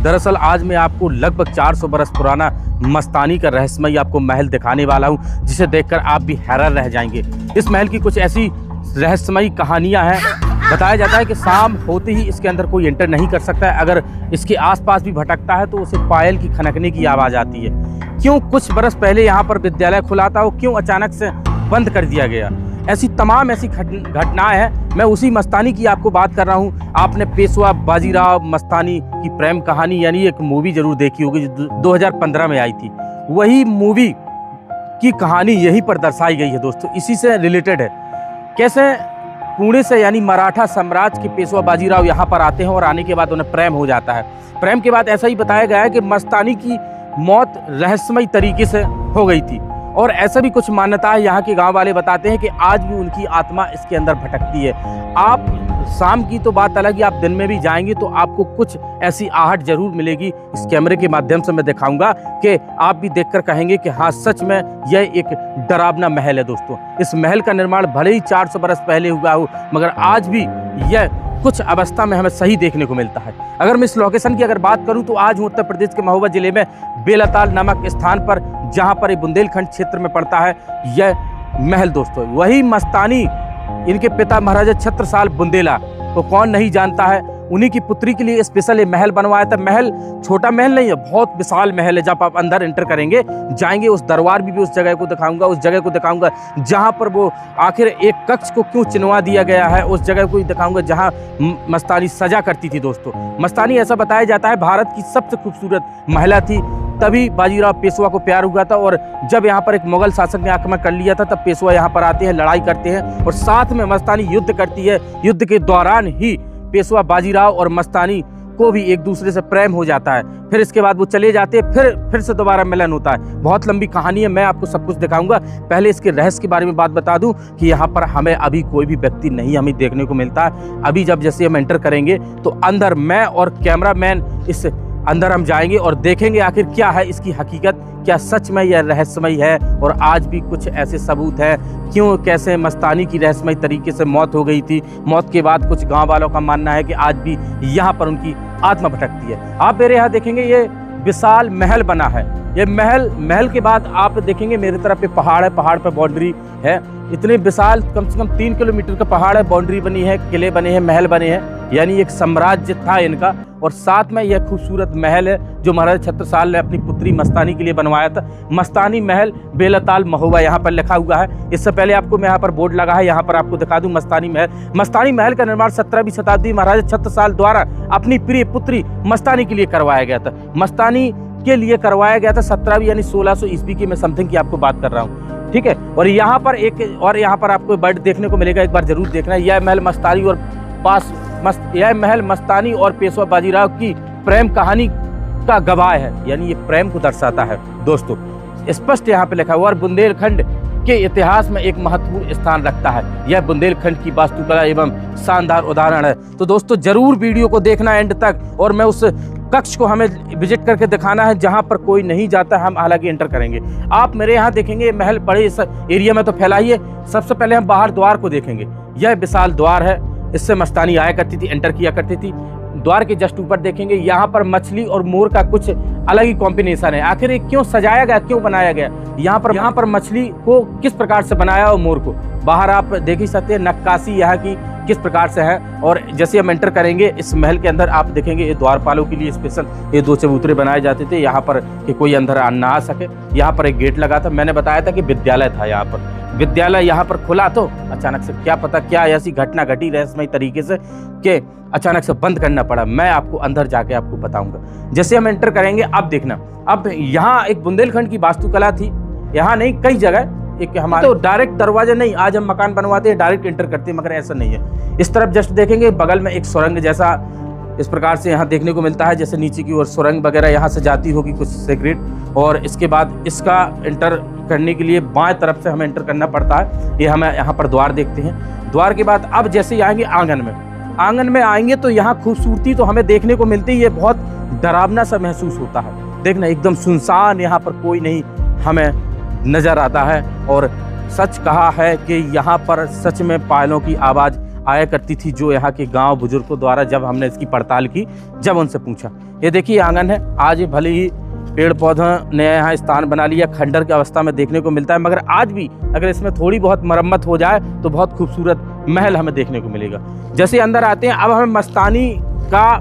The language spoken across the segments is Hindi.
दरअसल आज मैं आपको लगभग 400 बरस पुराना मस्तानी का रहस्यमय आपको महल दिखाने वाला हूं, जिसे देखकर आप भी हैरान रह जाएंगे। इस महल की कुछ ऐसी रहस्यमयी कहानियां हैं। बताया जाता है कि शाम होते ही इसके अंदर कोई एंटर नहीं कर सकता है। अगर इसके आसपास भी भटकता है तो उसे पायल की खनकने की आवाज़ आती है। क्यों कुछ बरस पहले यहाँ पर विद्यालय खुला था, वो क्यों अचानक से बंद कर दिया गया, ऐसी तमाम ऐसी घटनाएं हैं। मैं उसी मस्तानी की आपको बात कर रहा हूँ। आपने पेशवा बाजीराव मस्तानी की प्रेम कहानी यानी एक मूवी जरूर देखी होगी जो 2015 में आई थी। वही मूवी की कहानी यहीं पर दर्शाई गई है दोस्तों, इसी से रिलेटेड है। कैसे पुणे से यानी मराठा साम्राज्य के पेशवा बाजीराव यहाँ पर आते हैं और आने के बाद उन्हें प्रेम हो जाता है। प्रेम के बाद ऐसा ही बताया गया है कि मस्तानी की मौत रहस्यमय तरीके से हो गई थी और ऐसा भी कुछ मान्यता है। यहाँ के गांव वाले बताते हैं कि आज भी उनकी आत्मा इसके अंदर भटकती है। आप शाम की तो बात अलग ही, आप दिन में भी जाएंगे तो आपको कुछ ऐसी आहट जरूर मिलेगी। इस कैमरे के माध्यम से मैं दिखाऊंगा कि आप भी देखकर कहेंगे कि हाँ सच में यह एक डरावना महल है दोस्तों। इस महल का निर्माण भले ही 400 बरस पहले हुआ हो, मगर आज भी यह कुछ अवस्था में हमें सही देखने को मिलता है। अगर मैं इस लोकेशन की अगर बात करूं तो आज हूं उत्तर प्रदेश के महोबा जिले में बेलताल नामक स्थान पर, जहां पर बुंदेलखंड क्षेत्र में पड़ता है यह महल दोस्तों। वही मस्तानी, इनके पिता महाराजा छत्रसाल बुंदेला को कौन नहीं जानता है। उन्हीं की पुत्री के लिए स्पेशल ये महल बनवाया था। महल छोटा महल नहीं है, बहुत विशाल महल है। जब आप अंदर एंटर करेंगे जाएंगे उस दरबार भी उस जगह को दिखाऊंगा, उस जगह को दिखाऊंगा जहां पर वो आखिर एक कक्ष को क्यों चिनवा दिया गया है, उस जगह को दिखाऊंगा जहां मस्तानी सजा करती थी दोस्तों। मस्तानी ऐसा बताया जाता है भारत की सबसे खूबसूरत महिला थी, तभी बाजीराव पेशवा को प्यार हुआ था। और जब यहाँ पर एक मुगल शासक ने आक्रमण कर लिया था तब पेशवा यहाँ पर आते हैं, लड़ाई करते हैं और साथ में मस्तानी युद्ध करती है। युद्ध के दौरान ही पेशवा बाजीराव और मस्तानी को भी एक दूसरे से प्रेम हो जाता है। फिर इसके बाद वो चले जाते हैं, फिर से दोबारा मिलन होता है। बहुत लंबी कहानी है, मैं आपको सब कुछ दिखाऊंगा। पहले इसके रहस्य के बारे में बात बता दूं कि यहाँ पर हमें अभी कोई भी व्यक्ति नहीं हमें देखने को मिलता है। अभी जब जैसे हम एंटर करेंगे तो अंदर मैं और कैमरामैन इस अंदर हम जाएंगे और देखेंगे आखिर क्या है इसकी हकीकत, क्या सच में यह रहस्यमय है और आज भी कुछ ऐसे सबूत हैं क्यों कैसे मस्तानी की रहस्यमय तरीके से मौत हो गई थी। मौत के बाद कुछ गांव वालों का मानना है कि आज भी यहाँ पर उनकी आत्मा भटकती है। आप मेरे यहाँ देखेंगे ये विशाल महल बना है। ये महल के बाद आप देखेंगे मेरी तरफ पे पहाड़ है, पहाड़ पर बाउंड्री है। इतने विशाल कम से कम 3 किलोमीटर का पहाड़ है, बाउंड्री बनी है, किले बने हैं, महल बने हैं, यानी एक साम्राज्य था इनका। और साथ में यह खूबसूरत महल है जो महाराजा छत्रसाल ने अपनी पुत्री मस्तानी के लिए बनवाया था। मस्तानी महल बेलताल महोबा यहाँ पर लिखा हुआ है। इससे पहले आपको मैं यहाँ पर बोर्ड लगा है, यहाँ पर आपको दिखा दूं मस्तानी महल। मस्तानी महल का निर्माण 17वीं शताब्दी महाराजा छत्रसाल द्वारा अपनी प्रिय पुत्री मस्तानी के लिए करवाया गया था। मस्तानी के लिए करवाया गया था 17वीं यानी 1600 ईस्वी की मैं समथिंग की आपको बात कर रहा हूँ, ठीक है। और यहाँ पर आपको बर्ड देखने को मिलेगा, एक बार जरूर देखना। यह महल मस्तानी और यह महल मस्तानी और पेशवा बाजीराव की प्रेम कहानी का गवाह है, यानी ये प्रेम को दर्शाता है दोस्तों। स्पष्ट यहाँ पे लिखा हुआ और बुंदेलखंड के इतिहास में एक महत्वपूर्ण स्थान रखता है। यह बुंदेलखंड की वास्तुकला एवं शानदार उदाहरण है। तो दोस्तों जरूर वीडियो को देखना एंड तक, और मैं उस कक्ष को हमें विजिट करके दिखाना है जहां पर कोई नहीं जाता। हम हालांकि एंटर करेंगे। आप मेरे यहाँ देखेंगे महल बड़े इस एरिया में तो फैला ही है। सबसे पहले हम बाहर द्वार को देखेंगे। यह विशाल द्वार है, इससे मस्तानी आया करती थी, एंटर किया करती थी। द्वार के जस्ट ऊपर देखेंगे यहाँ पर मछली और मोर का कुछ अलग ही कॉम्बिनेशन है। आखिर ये क्यों सजाया गया, क्यों बनाया गया, यहाँ पर मछली को किस प्रकार से बनाया और मोर को। बाहर आप देख ही सकते हैं नक्काशी यहाँ की किस प्रकार से है। और जैसे हम एंटर करेंगे इस महल के अंदर आप देखेंगे ये द्वारपालों के लिए स्पेशल ये 2 चबूतरे बनाए जाते थे यहाँ पर कि कोई अंदर ना आ सके। यहाँ पर एक गेट लगा था। मैंने बताया था कि विद्यालय था यहाँ पर, विद्यालय यहाँ पर खुला तो अचानक से क्या पता क्या ऐसी घटना घटी रहस्यमय तरीके से कि अचानक से बंद करना पड़ा। मैं आपको अंदर जाके आपको बताऊंगा। जैसे हम एंटर करेंगे अब देखना, अब यहाँ एक बुंदेलखंड की वास्तुकला थी। यहाँ नहीं, कई जगह एक हमारे तो डायरेक्ट दरवाजा नहीं, आज हम मकान बनवाते हैं डायरेक्ट एंटर करते हैं, मगर ऐसा नहीं है। इस तरफ जस्ट देखेंगे बगल में एक सुरंग जैसा इस प्रकार से यहाँ देखने को मिलता है, जैसे नीचे की ओर सुरंग वगैरह यहाँ से जाती होगी कुछ सीक्रेट। और इसके बाद इसका एंटर करने के लिए बाएं तरफ से हमें एंटर करना पड़ता है। ये हमें यहाँ पर द्वार देखते हैं। द्वार के बाद अब जैसे ही आएंगे आंगन में आएंगे तो यहाँ खूबसूरती तो हमें देखने को मिलती है। ये बहुत डरावना सा महसूस होता है। देखना एकदम सुनसान, यहाँ पर कोई नहीं हमें नजर आता है। और सच कहा है कि यहाँ पर सच में पायलों की आवाज़ आया करती थी, जो यहाँ के गांव बुजुर्गों द्वारा जब हमने इसकी पड़ताल की, जब उनसे पूछा। ये देखिए आंगन है, आज भले ही पेड़ पौधों ने यहाँ स्थान बना लिया, खंडर की अवस्था में देखने को मिलता है, मगर आज भी अगर इसमें थोड़ी बहुत मरम्मत हो जाए तो बहुत खूबसूरत महल हमें देखने को मिलेगा। जैसे अंदर आते हैं, अब हमें मस्तानी का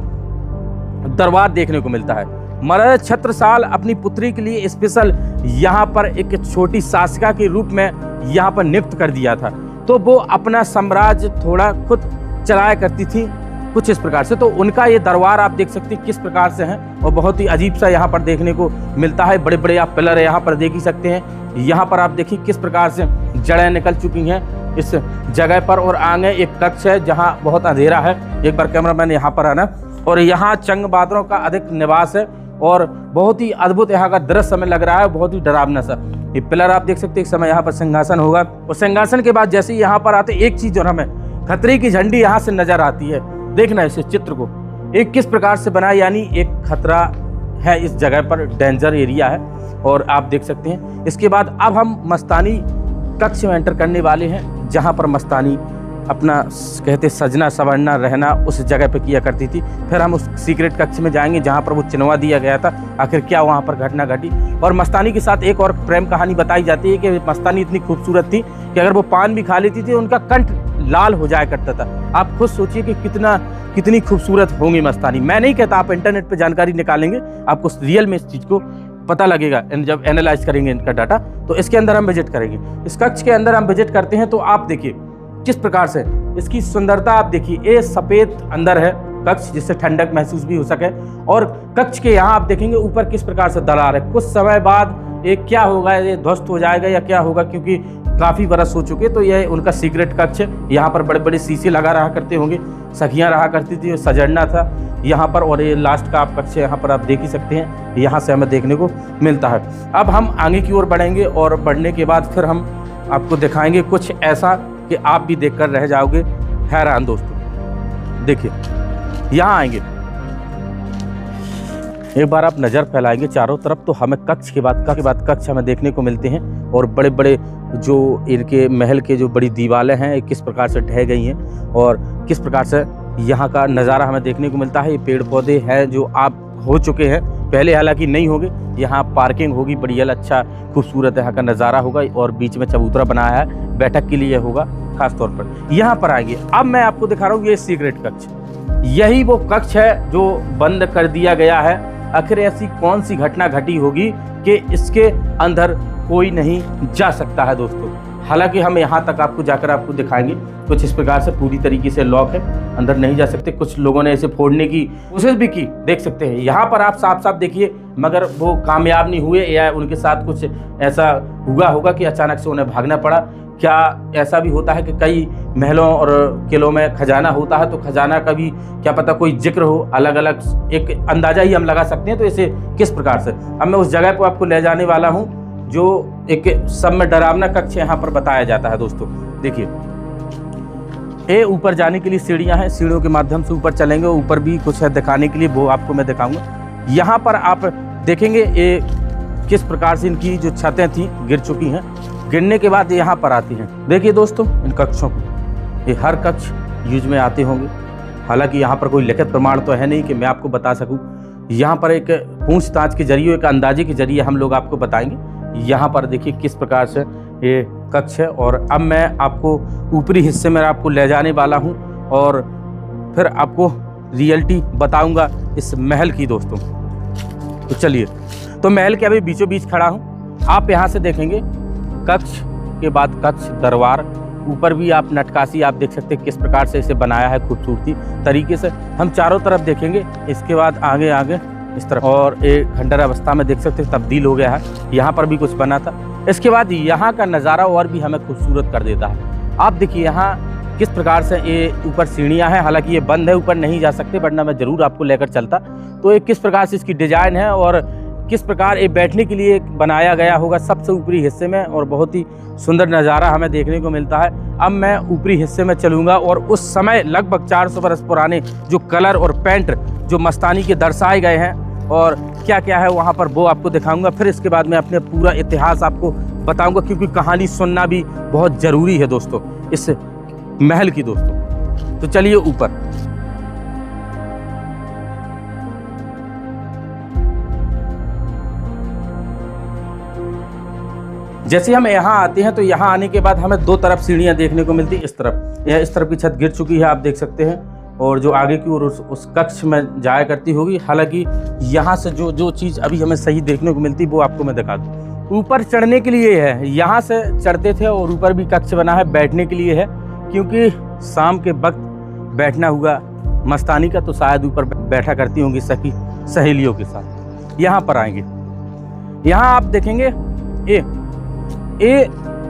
दरबार देखने को मिलता है। महाराजा छत्रसाल अपनी पुत्री के लिए स्पेशल यहाँ पर एक छोटी शासिका के रूप में यहाँ पर नियुक्त कर दिया था, तो वो अपना साम्राज्य थोड़ा खुद चलाया करती थी कुछ इस प्रकार से। तो उनका ये दरबार आप देख सकते हैं किस प्रकार से है, और बहुत ही अजीब सा यहाँ पर देखने को मिलता है। बड़े बड़े आप पिलर यहाँ पर देख ही सकते हैं। यहाँ पर आप देखिए किस प्रकार से जड़ें निकल चुकी हैं इस जगह पर, और आगे एक कक्ष है जहाँ बहुत अंधेरा है। एक बार कैमरामैन यहाँ पर आना, और यहाँ चंग बहादुरों का अधिक निवास है, और बहुत ही अद्भुत यहाँ का दृश्य हमें लग रहा है, बहुत ही डरावना सा। ये पिलर आप देख सकते हैं, एक समय यहाँ पर सिंहासन होगा, और सिंहासन के बाद जैसे ही यहाँ पर आते एक चीज और हमें खतरे की झंडी यहाँ से नजर आती है। देखना इस चित्र को, एक किस प्रकार से बना, यानी एक खतरा है इस जगह पर, डेंजर एरिया है, और आप देख सकते हैं। इसके बाद अब हम मस्तानी कक्ष में एंटर करने वाले हैं, जहाँ पर मस्तानी अपना कहते सजना संवरना रहना उस जगह पे किया करती थी। फिर हम उस सीक्रेट कक्ष में जाएंगे जहाँ पर वो चिनवा दिया गया था, आखिर क्या वहाँ पर घटना घटी। और मस्तानी के साथ एक और प्रेम कहानी बताई जाती है कि मस्तानी इतनी खूबसूरत थी कि अगर वो पान भी खा लेती थी उनका कंठ लाल हो जाया करता था। आप खुद सोचिए कि कितनी खूबसूरत होंगी मस्तानी। मैं नहीं कहता, आप इंटरनेट पर जानकारी निकालेंगे, आपको रियल में इस चीज़ को पता लगेगा जब एनालाइज करेंगे इनका डाटा। तो इसके अंदर हम विजिट करेंगे, इस कक्ष के अंदर हम विजिट करते हैं। तो आप देखिए किस प्रकार से इसकी सुंदरता आप देखिए, ये सफेद अंदर है कक्ष, जिससे ठंडक महसूस भी हो सके। और कक्ष के यहाँ आप देखेंगे ऊपर किस प्रकार से दरार है। कुछ समय बाद ये क्या होगा, ये ध्वस्त हो जाएगा या क्या होगा, क्योंकि काफ़ी बरस हो चुके। तो यह उनका सीक्रेट कक्ष है। यहाँ पर बड़े बड़े शीशे लगा रहा करते होंगे, सखियाँ रहा करती थी, सजड़ना था यहाँ पर। और ये लास्ट का आप कक्ष यहाँ पर आप देख ही सकते हैं, यहाँ से हमें देखने को मिलता है। अब हम आगे की ओर बढ़ेंगे, और बढ़ने के बाद फिर हम आपको दिखाएंगे कुछ ऐसा कि आप भी देखकर रह जाओगे हैरान दोस्तों। देखिए यहाँ आएंगे, एक बार आप नज़र फैलाएंगे चारों तरफ, तो हमें कक्ष के बाद कक्ष हमें देखने को मिलते हैं। और बड़े बड़े जो इनके महल के जो बड़ी दीवारें हैं किस प्रकार से ढह गई हैं, और किस प्रकार से यहाँ का नज़ारा हमें देखने को मिलता है। ये पेड़ पौधे हैं जो आप हो चुके हैं पहले, हालांकि नहीं होंगे। यहाँ पार्किंग होगी बढ़िया, अच्छा खूबसूरत यहाँ का नज़ारा होगा, और बीच में चबूतरा बनाया है, बैठक के लिए होगा खास तौर पर। यहाँ पर आएंगे, अब मैं आपको दिखा रहा हूँ ये सीक्रेट कक्ष। यही वो कक्ष है जो बंद कर दिया गया है। आखिर ऐसी कौन सी घटना घटी होगी कि इसके अंदर कोई नहीं जा सकता है दोस्तों। हालांकि हम यहाँ तक आपको जाकर आपको दिखाएंगे, कुछ इस प्रकार से पूरी तरीके से लॉक है, अंदर नहीं जा सकते। कुछ लोगों ने इसे फोड़ने की कोशिश भी की, देख सकते हैं यहाँ पर आप साफ साफ देखिए, मगर वो कामयाब नहीं हुए, या उनके साथ कुछ ऐसा हुआ होगा कि अचानक से उन्हें भागना पड़ा। क्या ऐसा भी होता है कि कई महलों और किलों में खजाना होता है, तो खजाना का भी क्या पता कोई जिक्र हो, अलग अलग एक अंदाजा ही हम लगा सकते हैं। तो इसे किस प्रकार से, अब मैं उस जगह को आपको ले जाने वाला हूँ जो एक सब में डरावना कक्ष यहाँ पर बताया जाता है दोस्तों। देखिए ये ऊपर जाने के लिए सीढ़ियाँ हैं, सीढ़ियों के माध्यम से ऊपर चलेंगे। ऊपर भी कुछ है दिखाने के लिए, वो आपको मैं दिखाऊंगा। यहाँ पर आप देखेंगे ये किस प्रकार से इनकी जो छतें थी गिर चुकी हैं, गिरने के बाद यहाँ पर आती हैं। देखिए दोस्तों इन कक्षों को, ये हर कक्ष यूज में आते होंगे। हालांकि यहाँ पर कोई लिखित प्रमाण तो है नहीं कि मैं आपको बता सकूँ। यहाँ पर एक पूछताछ के जरिए, एक अंदाजे के जरिए हम लोग आपको बताएंगे। यहाँ पर देखिए किस प्रकार से ये कक्ष है। और अब मैं आपको ऊपरी हिस्से में आपको ले जाने वाला हूँ, और फिर आपको रियलिटी बताऊँगा इस महल की दोस्तों। तो चलिए, तो महल के अभी बीचों बीच खड़ा हूँ। आप यहाँ से देखेंगे कक्ष के बाद कक्ष, दरबार, ऊपर भी आप नटकाशी आप देख सकते हैं किस प्रकार से इसे बनाया है खूबसूरती तरीके से। हम चारों तरफ देखेंगे, इसके बाद आगे आगे इस तरफ, और एक खंडर अवस्था में देख सकते हैं तब्दील हो गया है। यहाँ पर भी कुछ बना था। इसके बाद यहाँ का नज़ारा और भी हमें खूबसूरत कर देता है। आप देखिए यहाँ किस प्रकार से ये ऊपर सीढ़ियाँ हैं, हालांकि ये बंद है, ऊपर नहीं जा सकते, वरना मैं ज़रूर आपको लेकर चलता। तो ये किस प्रकार से इसकी डिज़ाइन है, और किस प्रकार ये बैठने के लिए बनाया गया होगा सबसे ऊपरी हिस्से में, और बहुत ही सुंदर नज़ारा हमें देखने को मिलता है। अब मैं ऊपरी हिस्से में चलूँगा, और उस समय लगभग 400 बरस पुराने जो कलर और पेंट जो मस्तानी के दर्शाए गए हैं, और क्या क्या है वहाँ पर, वो आपको दिखाऊंगा। फिर इसके बाद मैं अपने पूरा इतिहास आपको बताऊंगा, क्योंकि कहानी सुनना भी बहुत ज़रूरी है दोस्तों इस महल की दोस्तों। तो चलिए ऊपर। जैसे हम यहाँ आते हैं तो यहाँ आने के बाद हमें दो तरफ सीढ़ियाँ देखने को मिलती है। इस तरफ की छत गिर चुकी है, आप देख सकते हैं, और जो आगे की ओर उस कक्ष में जाया करती होगी। हालांकि यहाँ से जो चीज़ अभी हमें सही देखने को मिलती वो आपको मैं दिखा दूँ। ऊपर चढ़ने के लिए है, यहाँ से चढ़ते थे, और ऊपर भी कक्ष बना है, बैठने के लिए है, क्योंकि शाम के वक्त बैठना हुआ मस्तानी का, तो शायद ऊपर बैठा करती होंगी सखी सहेलियों के साथ। यहाँ पर आएंगे, यहाँ आप देखेंगे ये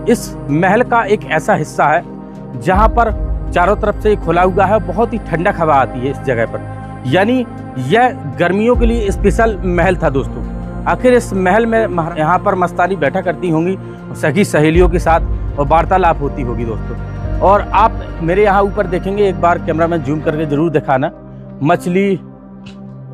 इस महल का एक ऐसा हिस्सा है जहाँ पर चारों तरफ से खुला हुआ है, बहुत ही ठंडक हवा आती है इस जगह पर। यानी यह गर्मियों के लिए स्पेशल महल था दोस्तों। आखिर इस महल में यहाँ पर मस्तानी बैठा करती होंगी सखी सहेलियों के साथ, और वार्तालाप होती होगी दोस्तों। और आप मेरे यहाँ ऊपर देखेंगे, एक बार कैमरा में जूम करके जरूर दिखाना, मछली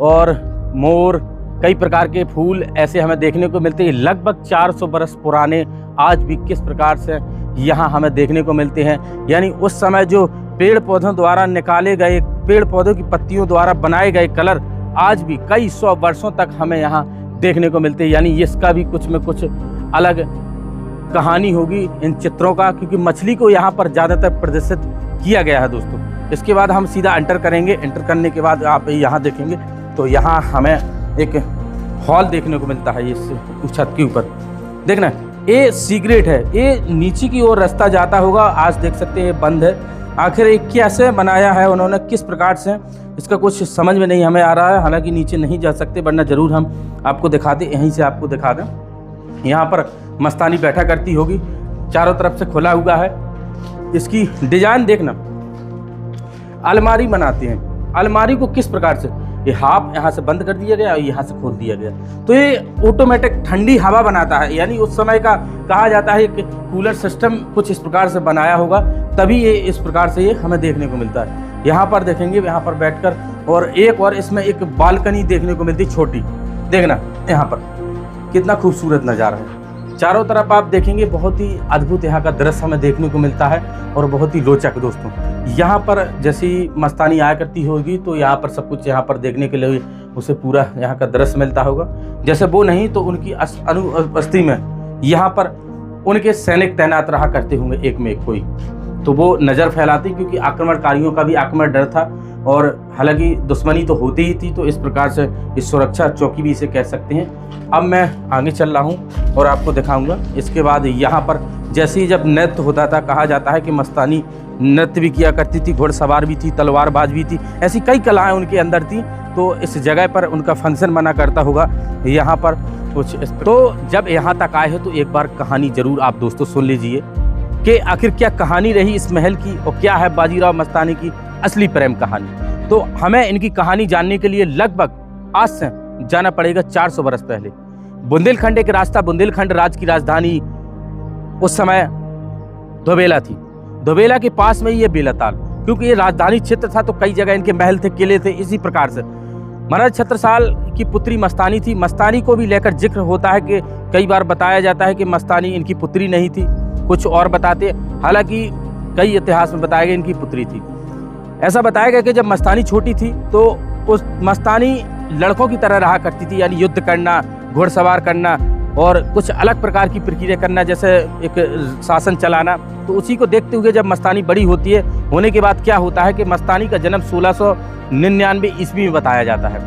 और मोर, कई प्रकार के फूल ऐसे हमें देखने को मिलते हैं। लगभग 400 बरस पुराने आज भी किस प्रकार से यहाँ हमें देखने को मिलते हैं। यानी उस समय जो पेड़ पौधों द्वारा निकाले गए, पेड़ पौधों की पत्तियों द्वारा बनाए गए कलर आज भी कई सौ वर्षों तक हमें यहाँ देखने को मिलते हैं। यानी इसका भी कुछ में कुछ अलग कहानी होगी इन चित्रों का, क्योंकि मछली को यहाँ पर ज़्यादातर प्रदर्शित किया गया है दोस्तों। इसके बाद हम सीधा एंटर करेंगे। एंटर करने के बाद आप यहाँ देखेंगे तो यहाँ हमें एक हॉल देखने को मिलता है। इस छत के ऊपर देखना, ये सीक्रेट है, ये नीचे की ओर रास्ता जाता होगा। आज देख सकते हैं ये बंद है। आखिर ये कैसे बनाया है उन्होंने, किस प्रकार से, इसका कुछ समझ में नहीं हमें आ रहा है। हालांकि नीचे नहीं जा सकते, वरना जरूर हम आपको दिखा दें, यहीं से आपको दिखा दें। यहाँ पर मस्तानी बैठा करती होगी, चारों तरफ से खुला हुआ है। इसकी डिजाइन देखना, अलमारी बनाते हैं। अलमारी को किस प्रकार से, ये हाफ यहाँ से बंद कर दिया गया और यहाँ से खोल दिया गया, तो ये ऑटोमेटिक ठंडी हवा बनाता है। यानी उस समय का कहा जाता है कि कूलर सिस्टम कुछ इस प्रकार से बनाया होगा, तभी ये इस प्रकार से ये हमें देखने को मिलता है। यहाँ पर देखेंगे, यहाँ पर बैठकर, और एक और इसमें एक बालकनी देखने को मिलती छोटी। देखना यहाँ पर कितना खूबसूरत नज़ारा है। चारों तरफ आप देखेंगे बहुत ही अद्भुत यहाँ का दृश्य हमें देखने को मिलता है, और बहुत ही रोचक दोस्तों। यहाँ पर जैसी मस्तानी आया करती होगी तो यहाँ पर सब कुछ यहाँ पर देखने के लिए उसे पूरा यहाँ का दृश्य मिलता होगा। जैसे वो नहीं तो उनकी अनुपस्थिति में यहाँ पर उनके सैनिक तैनात रहा करते होंगे, एक में एक कोई, तो वो नज़र फैलाती, क्योंकि आक्रमणकारियों का भी आक्रमण डर था। और हालांकि दुश्मनी तो होती ही थी, तो इस प्रकार से इस सुरक्षा चौकी भी इसे कह सकते हैं। अब मैं आगे चल रहा हूँ और आपको दिखाऊंगा। इसके बाद यहाँ पर जैसे ही जब नृत्य होता था, कहा जाता है कि मस्तानी नृत्य भी किया करती थी, घुड़सवार भी थी, तलवारबाज भी थी, ऐसी कई कलाएं उनके अंदर थी। तो इस जगह पर उनका फंक्शन बना करता होगा यहाँ पर कुछ तो जब यहाँ तक आए हो तो एक बार कहानी जरूर आप दोस्तों सुन लीजिए कि आखिर क्या कहानी रही इस महल की, और क्या है बाजीराव मस्तानी की असली प्रेम कहानी। तो हमें इनकी कहानी जानने के लिए लगभग आज से जाना पड़ेगा 400 बरस पहले। बुंदेलखंड एक रास्ता, बुंदेलखंड राज्य की राजधानी उस समय धोबेला थी। धोबेला के पास में ही ये बेलाताल, क्योंकि ये राजधानी क्षेत्र था तो कई जगह इनके महल थे, किले थे। इसी प्रकार से महाराज छत्रसाल की पुत्री मस्तानी थी। मस्तानी को भी लेकर जिक्र होता है कि कई बार बताया जाता है कि मस्तानी इनकी पुत्री नहीं थी, कुछ और बताते, हालांकि कई इतिहास में बताया गया इनकी पुत्री थी। ऐसा बताया गया कि जब मस्तानी छोटी थी तो उस मस्तानी लड़कों की तरह रहा करती थी, यानी युद्ध करना, घुड़सवार करना और कुछ अलग प्रकार की प्रक्रिया करना, जैसे एक शासन चलाना। तो उसी को देखते हुए जब मस्तानी बड़ी होती है, होने के बाद क्या होता है कि मस्तानी का जन्म 1699 ईस्वी में बताया जाता है।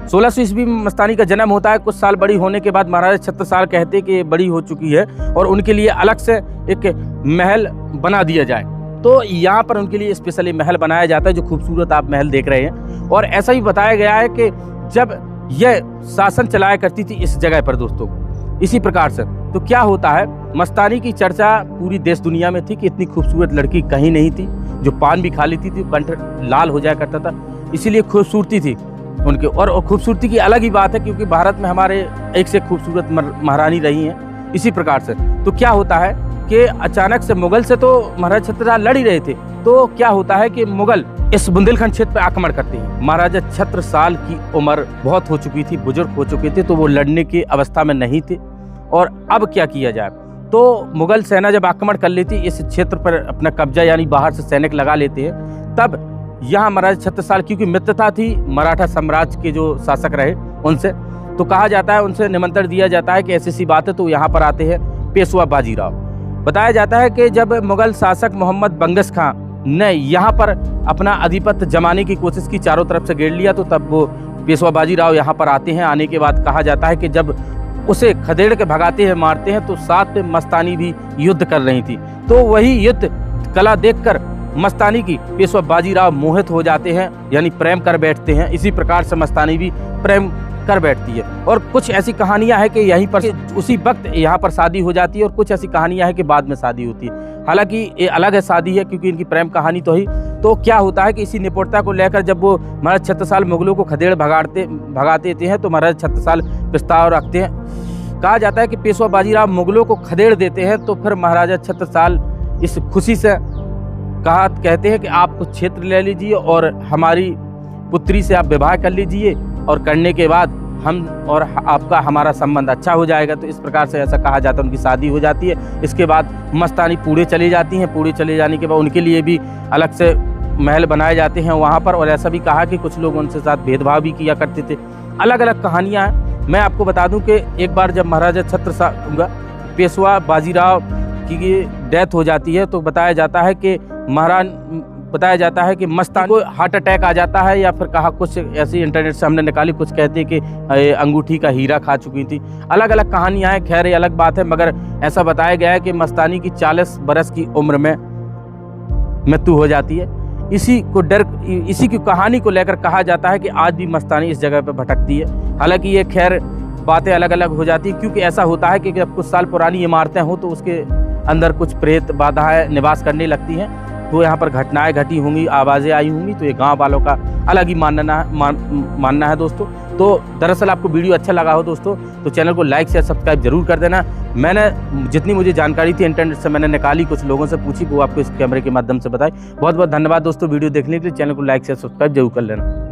1600 ईस्वी में मस्तानी का जन्म होता है। कुछ साल बड़ी होने के बाद महाराज छत्रसाल कहते कि बड़ी हो चुकी है और उनके लिए अलग से एक महल बना दिया जाए। तो यहाँ पर उनके लिए स्पेशली महल बनाया जाता है, जो खूबसूरत आप महल देख रहे हैं। और ऐसा ही बताया गया है कि जब यह शासन चलाया करती थी इस जगह पर दोस्तों, इसी प्रकार से, तो क्या होता है, मस्तानी की चर्चा पूरी देश दुनिया में थी कि इतनी खूबसूरत लड़की कहीं नहीं थी। जो पान भी खा लेती थी, कंठ लाल हो जाया करता था, इसीलिए खूबसूरती थी उनके। और खूबसूरती की अलग ही बात है, क्योंकि भारत में हमारे एक से खूबसूरत महारानी रही हैं। इसी प्रकार से तो क्या होता है कि अचानक से मुगल से तो महाराजा छत्रसाल लड़ ही रहे थे, तो क्या होता है कि मुगल इस बुंदेलखंड क्षेत्र पर आक्रमण करते हैं। महाराजा छत्रसाल की उम्र बहुत हो चुकी थी, बुजुर्ग हो चुके थे, तो वो लड़ने की अवस्था में नहीं थे। और अब क्या किया जाए, तो मुगल सेना जब आक्रमण कर लेती, इस क्षेत्र पर अपना कब्जा, यानी बाहर से सैनिक लगा लेते हैं, तब यहाँ महाराज छत्रसाल, क्योंकि मित्रता थी मराठा साम्राज्य के जो शासक रहे उनसे, तो कहा जाता है उनसे निमंत्रण दिया जाता है कि ऐसी सी बात है, तो यहाँ पर आते हैं पेशवा बाजीराव। बताया जाता है कि जब मुगल शासक मोहम्मद बंगश खां ने यहाँ पर अपना आधिपत्य जमाने की कोशिश की, चारों तरफ से घेर लिया, तो तब वो पेशवा बाजीराव यहाँ पर आते हैं। आने के बाद कहा जाता है कि जब उसे खदेड़ के भगाते हैं, मारते हैं, तो साथ में मस्तानी भी युद्ध कर रही थी। तो वही युद्ध कला देखकर मस्तानी की पेशवा बाजीराव मोहित हो जाते हैं, यानी प्रेम कर बैठते हैं। इसी प्रकार से मस्तानी भी प्रेम कर बैठती है। और कुछ ऐसी कहानियां हैं कि यहीं पर उसी वक्त यहाँ पर शादी हो जाती है, और कुछ ऐसी कहानियां हैं कि बाद में शादी होती है। हालांकि ये अलग है शादी है, क्योंकि इनकी प्रेम कहानी तो ही। तो क्या होता है कि इसी निपुणता को लेकर जब वो महाराज छत्रसाल मुगलों को खदेड़ भगाते हैं, तो महाराज छत्रसाल प्रस्ताव रखते हैं। कहा जाता है कि पेशवा बाजीराव मुगलों को खदेड़ देते हैं, तो फिर महाराजा छत्रसाल इस खुशी से कहते हैं कि आप कुछ क्षेत्र ले लीजिए और हमारी पुत्री से आप विवाह कर लीजिए, और करने के बाद हम और आपका हमारा संबंध अच्छा हो जाएगा। तो इस प्रकार से ऐसा कहा जाता है, उनकी शादी हो जाती है। इसके बाद मस्तानी पूरे चली जाती हैं। पूरे चले जाने के बाद उनके लिए भी अलग से महल बनाए जाते हैं वहाँ पर, और ऐसा भी कहा कि कुछ लोग उनसे साथ भेदभाव भी किया करते थे। अलग अलग कहानियाँ हैं। मैं आपको बता दूं कि एक बार जब महाराजा छत्रसाल पेशवा बाजीराव की डेथ हो जाती है, तो बताया जाता है कि मस्तानी को हार्ट अटैक आ जाता है, या फिर कहा कुछ ऐसी इंटरनेट से हमने निकाली, कुछ कहते हैं कि अंगूठी का हीरा खा चुकी थी। अलग अलग कहानियाँ हैं, खैर ये अलग बात है, मगर ऐसा बताया गया है कि मस्तानी की 40 बरस की उम्र में मृत्यु हो जाती है। इसी की कहानी को लेकर कहा जाता है कि आज भी मस्तानी इस जगह पर भटकती है। हालांकि ये खैर बातें अलग अलग हो जाती है, क्योंकि ऐसा होता है कि जब कुछ साल पुरानी इमारतें हों तो उसके अंदर कुछ प्रेत बाधाएं निवास करने लगती हैं, तो यहाँ पर घटनाएं घटी होंगी, आवाज़ें आई होंगी। तो ये गांव वालों का अलग ही मानना है दोस्तों। तो दरअसल आपको वीडियो अच्छा लगा हो दोस्तों, तो चैनल को लाइक शेयर सब्सक्राइब जरूर कर देना। मैंने जितनी मुझे जानकारी थी इंटरनेट से मैंने निकाली, कुछ लोगों से पूछी, वो आपको इस कैमरे के माध्यम से बताई। बहुत बहुत धन्यवाद दोस्तों वीडियो देखने के लिए। चैनल को लाइक शेयर सब्सक्राइब जरूर कर लेना।